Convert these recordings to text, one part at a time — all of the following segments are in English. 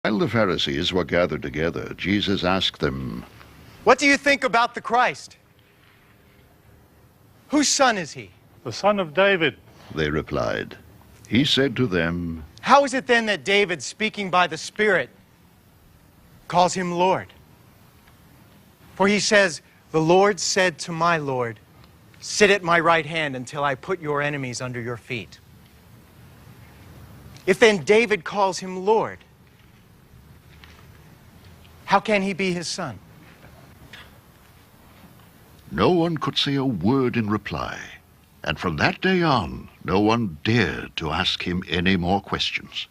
While the Pharisees were gathered together, Jesus asked them, "What do you think about the Christ? Whose son is he?" "The son of David." They replied. He said to them, "How is it then that David, speaking by the Spirit, calls him Lord? For he says, 'The Lord said to my Lord, sit at my right hand until I put your enemies under your feet.' If then David calls him Lord, how can he be his son?" No one could say a word in reply, and from that day on, no one dared to ask him any more questions.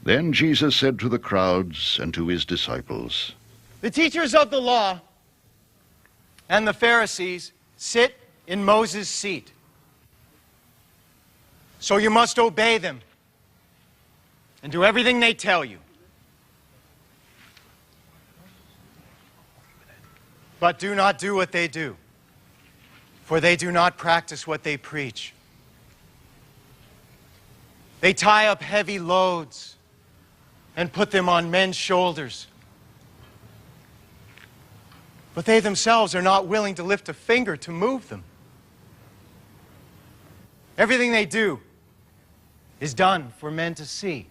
Then Jesus said to the crowds and to his disciples, "The teachers of the law and the Pharisees sit in Moses' seat. So you must obey them and do everything they tell you. But do not do what they do, for they do not practice what they preach. They tie up heavy loads and put them on men's shoulders, but they themselves are not willing to lift a finger to move them. Everything they do is done for men to see.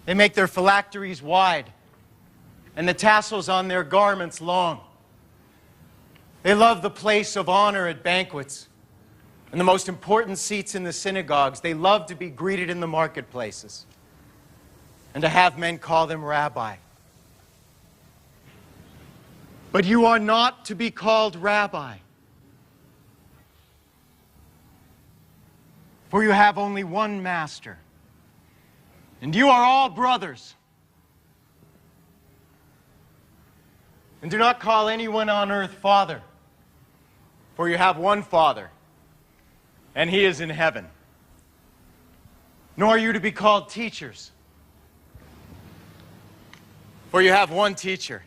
They make their phylacteries wide and the tassels on their garments long. They love the place of honor at banquets and the most important seats in the synagogues. They love to be greeted in the marketplaces and to have men call them rabbi. But you are not to be called rabbi, for you have only one master, and you are all brothers. And do not call anyone on earth Father, for you have one Father, and he is in heaven. Nor are you to be called teachers, for you have one teacher,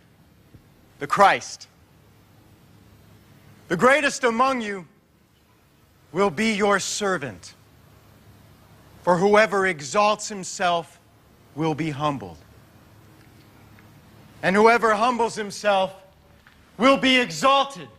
the Christ. The greatest among you will be your servant, for whoever exalts himself will be humbled, and whoever humbles himself will be exalted."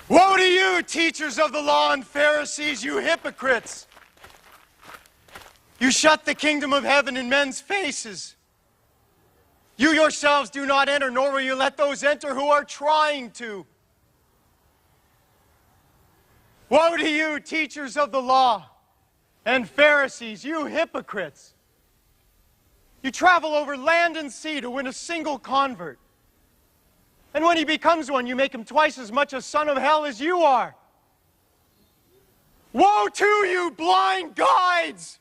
Woe to you, teachers of the law and Pharisees, you hypocrites! You shut the kingdom of heaven in men's faces. You yourselves do not enter, nor will you let those enter who are trying to. Woe to you, teachers of the law and Pharisees, you hypocrites! You travel over land and sea to win a single convert. And when he becomes one, you make him twice as much a son of hell as you are. Woe to you, blind guides!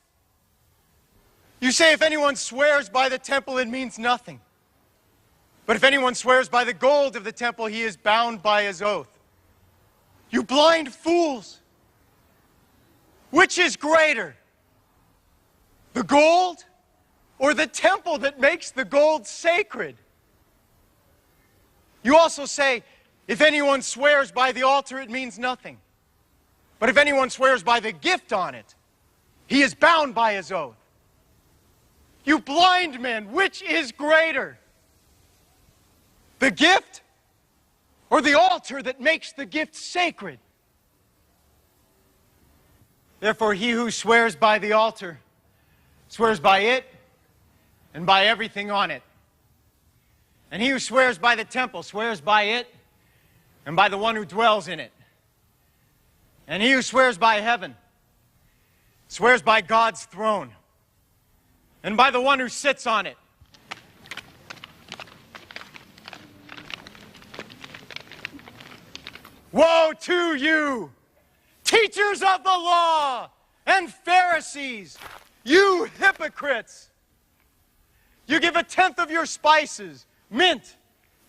You say if anyone swears by the temple, it means nothing. But if anyone swears by the gold of the temple, he is bound by his oath. You blind fools! Which is greater, the gold or the temple that makes the gold sacred? You also say, if anyone swears by the altar, it means nothing. But if anyone swears by the gift on it, he is bound by his oath. You blind men, which is greater, the gift or the altar that makes the gift sacred? Therefore, he who swears by the altar swears by it and by everything on it. And he who swears by the temple swears by it and by the one who dwells in it. And he who swears by heaven swears by God's throne and by the one who sits on it. Woe to you, teachers of the law and Pharisees, you hypocrites! You give 1/10 of your spices, mint,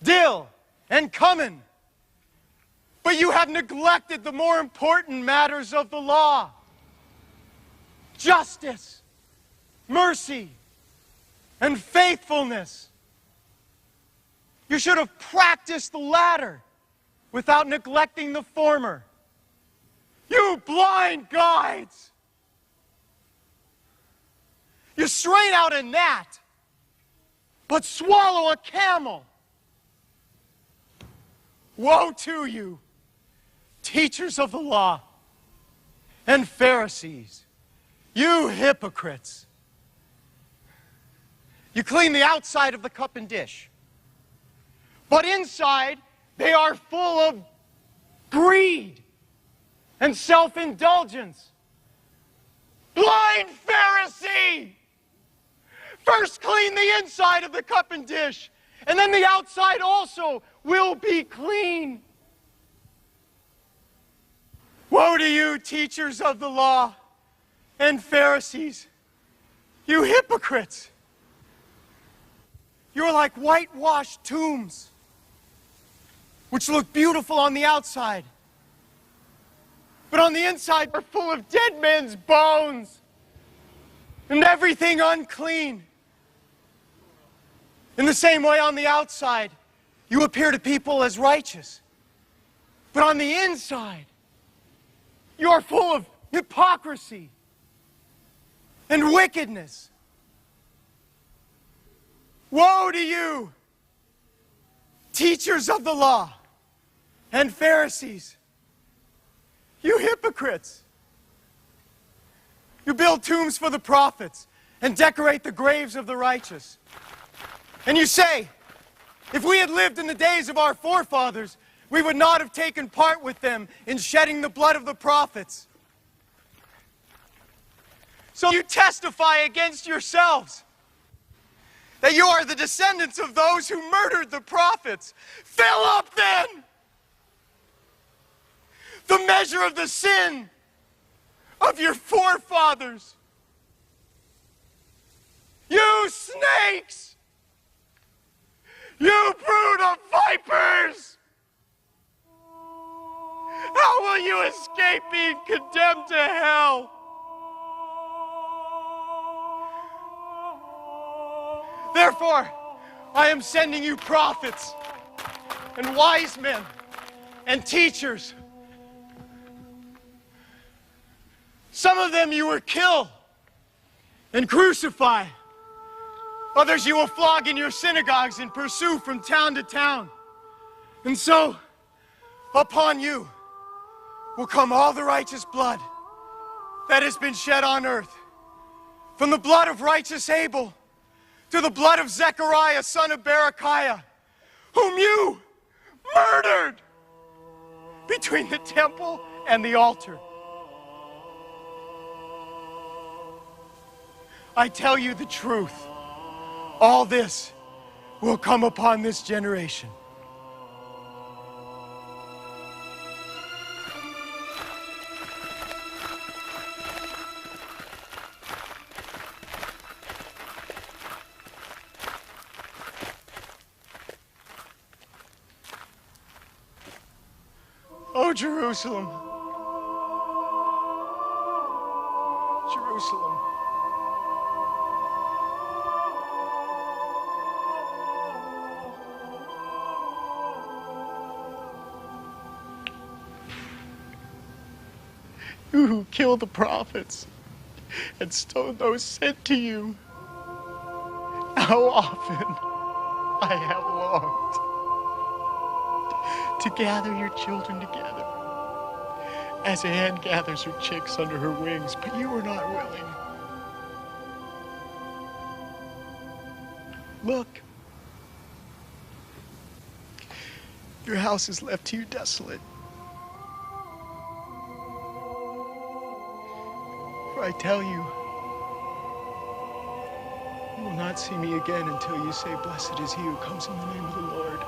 dill, and cumin, but you have neglected the more important matters of the law: justice, mercy, and faithfulness. You should have practiced the latter without neglecting the former. You blind guides! You strain out a gnat, but swallow a camel. Woe to you, teachers of the law and Pharisees, you hypocrites! You clean the outside of the cup and dish, but inside they are full of greed and self-indulgence. Blind Pharisee! First clean the inside of the cup and dish, and then the outside also will be clean. Woe to you, teachers of the law and Pharisees, you hypocrites! You're like whitewashed tombs, which look beautiful on the outside, but on the inside are full of dead men's bones and everything unclean. In the same way, on the outside, you appear to people as righteous, but on the inside, you are full of hypocrisy and wickedness. Woe to you, teachers of the law and Pharisees, you hypocrites! You build tombs for the prophets and decorate the graves of the righteous. And you say, if we had lived in the days of our forefathers, we would not have taken part with them in shedding the blood of the prophets. So you testify against yourselves that you are the descendants of those who murdered the prophets. Fill up then the measure of the sin of your forefathers. You snakes! You brood of vipers! How will you escape being condemned to hell? Therefore, I am sending you prophets and wise men and teachers. Some of them you will kill and crucify. Others you will flog in your synagogues and pursue from town to town. And so, upon you will come all the righteous blood that has been shed on earth, from the blood of righteous Abel to the blood of Zechariah, son of Berechiah, whom you murdered between the temple and the altar. I tell you the truth. All this will come upon this generation. Oh, Jerusalem, Jerusalem. You who killed the prophets and stoned those sent to you. How often I have longed to gather your children together, as a hen gathers her chicks under her wings, but you were not willing. Look, your house is left to you desolate. For I tell you, you will not see me again until you say, blessed is he who comes in the name of the Lord.